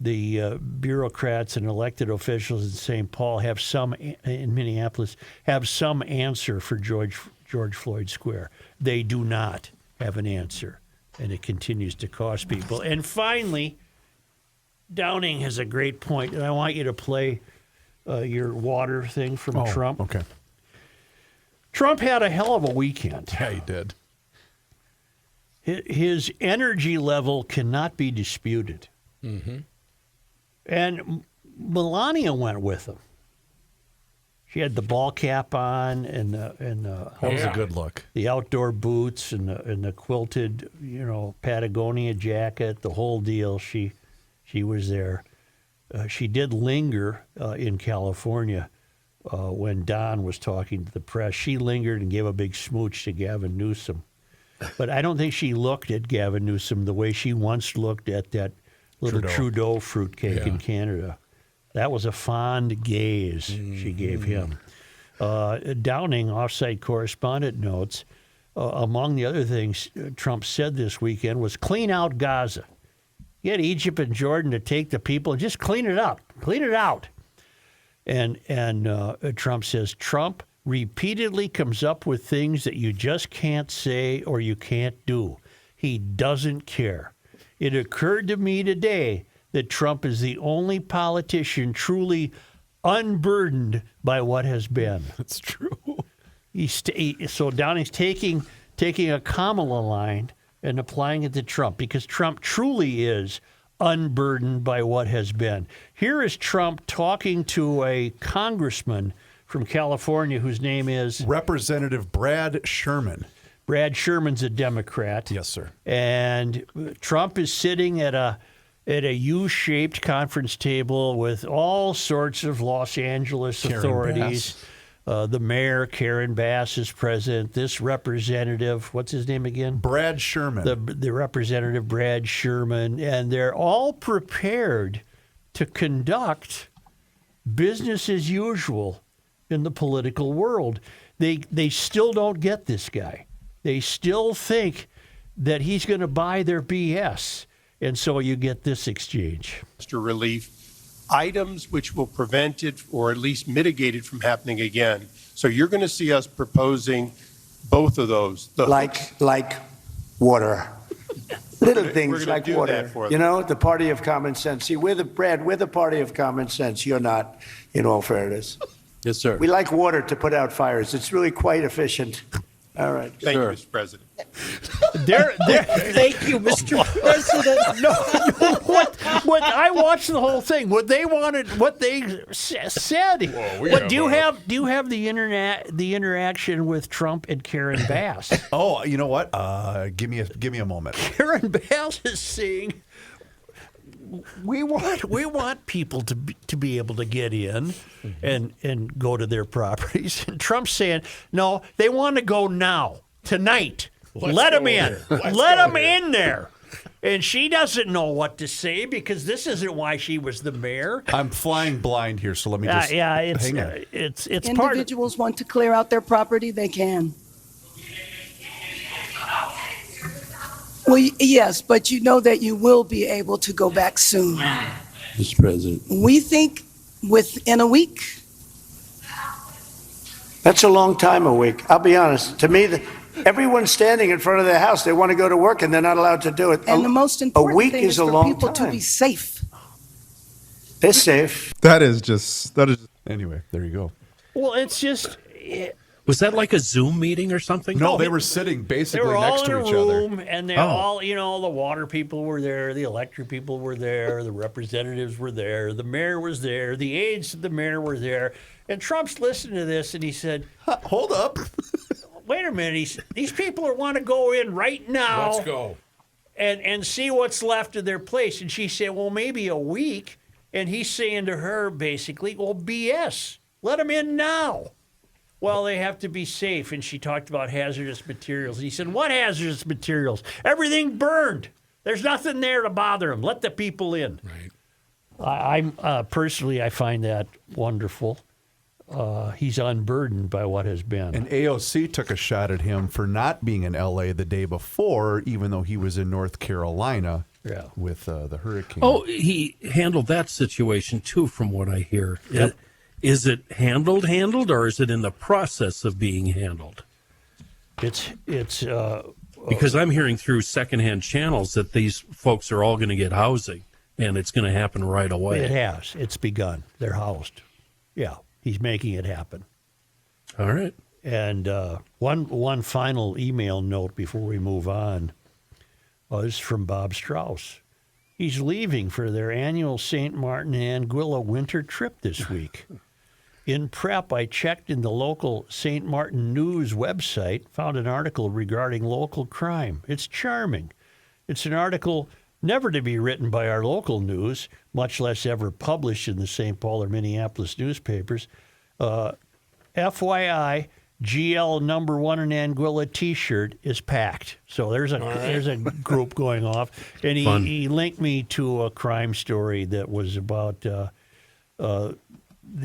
bureaucrats and elected officials in St. Paul in Minneapolis have some answer for George Floyd Square. They do not have an answer, and it continues to cost people. And finally, Downing has a great point, and I want you to play your water thing from Trump. Okay. Trump had a hell of a weekend. Yeah, he did. His energy level cannot be disputed. Mm-hmm. And Melania went with him. She had the ball cap on and That was a good look. the outdoor boots and the quilted, Patagonia jacket, the whole deal. She was there. She did linger in California when Don was talking to the press. She lingered and gave a big smooch to Gavin Newsom. But I don't think she looked at Gavin Newsom the way she once looked at that little Trudeau fruitcake in Canada. That was a fond gaze she gave him. Downing, offsite correspondent, notes, among the other things Trump said this weekend was clean out Gaza. Get Egypt and Jordan to take the people and just clean it up. Clean it out. And Trump says, Trump repeatedly comes up with things that you just can't say or you can't do. He doesn't care. It occurred to me today that Trump is the only politician truly unburdened by what has been. That's true. So Downing's taking a Kamala line and applying it to Trump because Trump truly is unburdened by what has been. Here is Trump talking to a congressman from California whose name is Representative Brad Sherman. Brad Sherman's a Democrat. Yes, sir. And Trump is sitting at a U-shaped conference table with all sorts of Los Angeles authorities. The mayor, Karen Bass, is present. This representative, what's his name again? Brad Sherman. The representative, Brad Sherman. And they're all prepared to conduct business as usual in the political world. They still don't get this guy. They still think that he's going to buy their BS. And so you get this exchange. Mr. Relief, items which will prevent it or at least mitigate it from happening again. So you're going to see us proposing both of those. Like water. Little things gonna like do water. that for them. The party of common sense. See, we're the party of common sense. You're not, in all fairness. Yes, sir. We like water to put out fires. It's really quite efficient. All right. Thank you, Mr. President. Thank you, Mr. President. No, what I watched the whole thing. What they wanted, what they said. Do you have the interaction with Trump and Karen Bass? Oh, you know what? Give me a moment. Karen Bass is saying, we want people to be able to get in and go to their properties. And Trump's saying, no, they want to go now, tonight. Let them in. Let them in there. And she doesn't know what to say because this isn't why she was the mayor. I'm flying blind here, so let me just hang on. It's Individuals want to clear out their property, they can. Well, yes, but you know that you will be able to go back soon. Mr. President. We think within a week. That's a long time, a week. I'll be honest. To me, everyone's standing in front of their house. They want to go to work, and they're not allowed to do it. And the most a important week thing is a for long people time. to be safe. They're safe. That is anyway, there you go. Well, it's just... Was that like a Zoom meeting or something? No, they were sitting basically next to each They were all in a other. room, and they're all, the water people were there, the electric people were there, the representatives were there, the mayor was there, the aides to the mayor were there. And Trump's listening to this, and he said, Hold up. wait a minute, these people want to go in right now. Let's go. And see what's left of their place. And she said, well, maybe a week. And he's saying to her, basically, well, BS. Let them in now. Well, they have to be safe. And she talked about hazardous materials. And he said, what hazardous materials? Everything burned. There's nothing there to bother them. Let the people in. Right. I'm personally, I find that wonderful. He's unburdened by what has been. And AOC took a shot at him for not being in L.A. the day before, even though he was in North Carolina. Yeah. with the hurricane. Oh, he handled that situation too, from what I hear. Yep. Is it handled, or is it in the process of being handled? It's Because I'm hearing through secondhand channels that these folks are all going to get housing, and it's going to happen right away. it has. It's begun. They're housed. Yeah, he's making it happen. All right. And one final email note before we move on was from Bob Strauss. He's leaving for their annual St. Martin and Anguilla winter trip this week. In prep, I checked in the local St. Martin News website, found an article regarding local crime. It's charming. It's an article never to be written by our local news, much less ever published in the St. Paul or Minneapolis newspapers. FYI, GL number 1 in Anguilla T-shirt is packed. So there's a group going off, and he linked me to a crime story that was about